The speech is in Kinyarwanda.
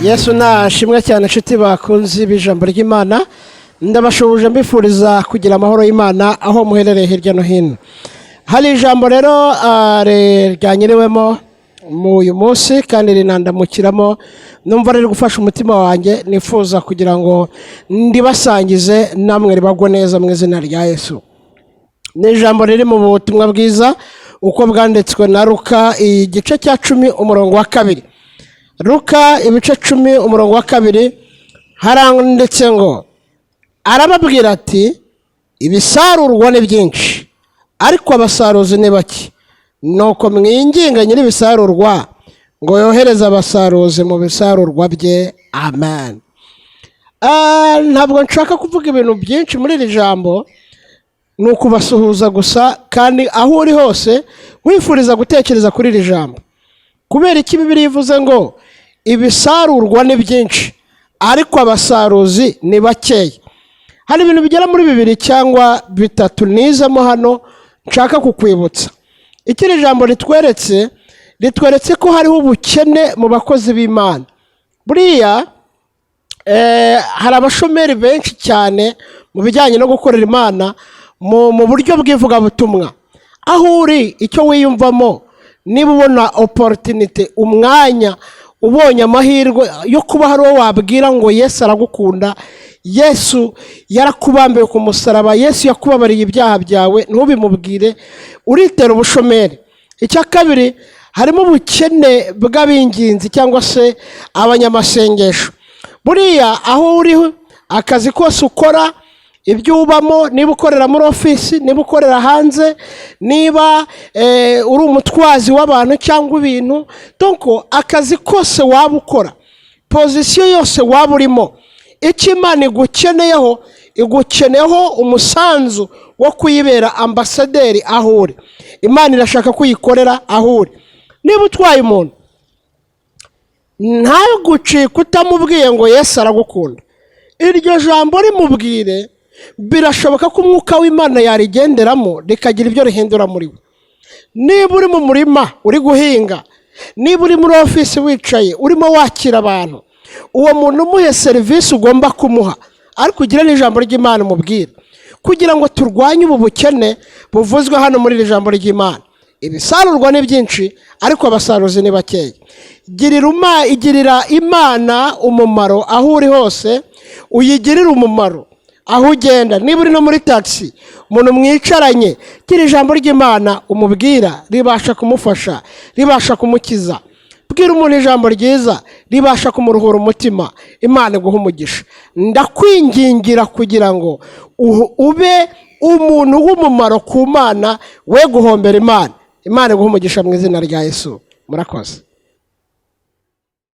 Yesu nashimwe cyane nshuti bakunzi b'ijambo ry'Imana, ndabashubuje mbifuriza kugira amahoro y'Imana aho muherereye hirya no hino. Hari ijambo rero ryanyiriwemo mu uyu munsi kandi rinandamukiramo, numva riri gufasha umutima wanjye, nifuza kugira ngo ndibasangize namwe ribagwe neza mu izina rya Yesu. Ni ijambo riri mu butumwa bwiza uko bwanditswe na Luka igice cya 10 umurongo wa 2. Luka ibice 10 umurongo wa 2 haranditse ngo, arababwira ati ibisarurwa ni byinshi ariko abasaruzi ni bacye, nuko mwinginga nyiri ibisarurwa ngo yohereze abasaruzi mu bisarurwa bye. Amen. Ntabwo nshaka kuvuga ibintu byinshi muri iri jambo, nuko basuhuza gusa kandi aho uri hose wifuriza gutekereza kuri iri jambo. Kubera iki Bibiliya ivuze ngo ibisarurwa ni byinshi ariko abasaruzi ni bakeya? Hari ibintu bigera muri 2 cyangwa 3 nizamo hano nshaka kukwibutsa. Ikiri jambo litweretse ko hariho ubukene mu bakozi b'Imana. Buriya hari abashomeri benshi cyane mu bijyanye no gukorera Imana mu buryo bw'ivuga butumwa. Aho uri icyo wiyumvamo, niba ubona opportunity, umwanya, ubonye amahirwe yo kuba hari uwo wabwira ngo Yesu aragukunda, Yesu yarakubambiye ku musaraba, Yesu yakubabariye ibyaha byawe, ntubimubwire, uritera ubushomeri. Icya kabiri, harimo ubukene bw'abinginzi cyangwa se abanyamasengesho. Buriya aho uri akazi kose ukora, ibyo ubamo, niba ukorera muri ofisi, niba ukorera hanze, niba uri umutwazi w'abantu cyangwa ibintu, donc akazi kose waba ukora, position yose waba urimo, icyo Imana igukeneyeho umusanzu wo kuyibera ambasaderi aho uri. Imana irashaka kuyikorera aho uri. Niba utwaye umuntu, ntagucike utamubwiye ngo Yesu aragukunda, iryo jambo rimubwire, birashoboka ko umwuka w'Imana yarigenderamo rikagira ibyo rihindura muri we. Niba uri mu murima uri guhinga, niba uri muri ofisi wicaye urimo wakira abantu, uwo muntu umuhe serivisi ugomba kumuha, ariko ugira n'ijambo ry'Imana umubwira, kugira ngo turwanye ubu bukene buvuzwe hano muri iri jambo ry'Imana. Ibisarurwa ni byinshi ariko abasaruzi ni bakeya. Igirira Imana umumaro aho uri hose, uyigirira umumaro aho ugenda. Niba uri no muri taxi, umuntu mwicaranye, gira ijambo ry'Imana umubwira, ribasha kumufasha, ribasha kumukiza. Bwira umuntu ijambo ryiza ribasha kumuruhura umutima. Imana iguha umugisha. Ndakwingingira kugira ngo ube umuntu w'umumaro ku Mana, we guhombera Imana. Imana iguha umugisha mu izina rya Yesu. Murakoze.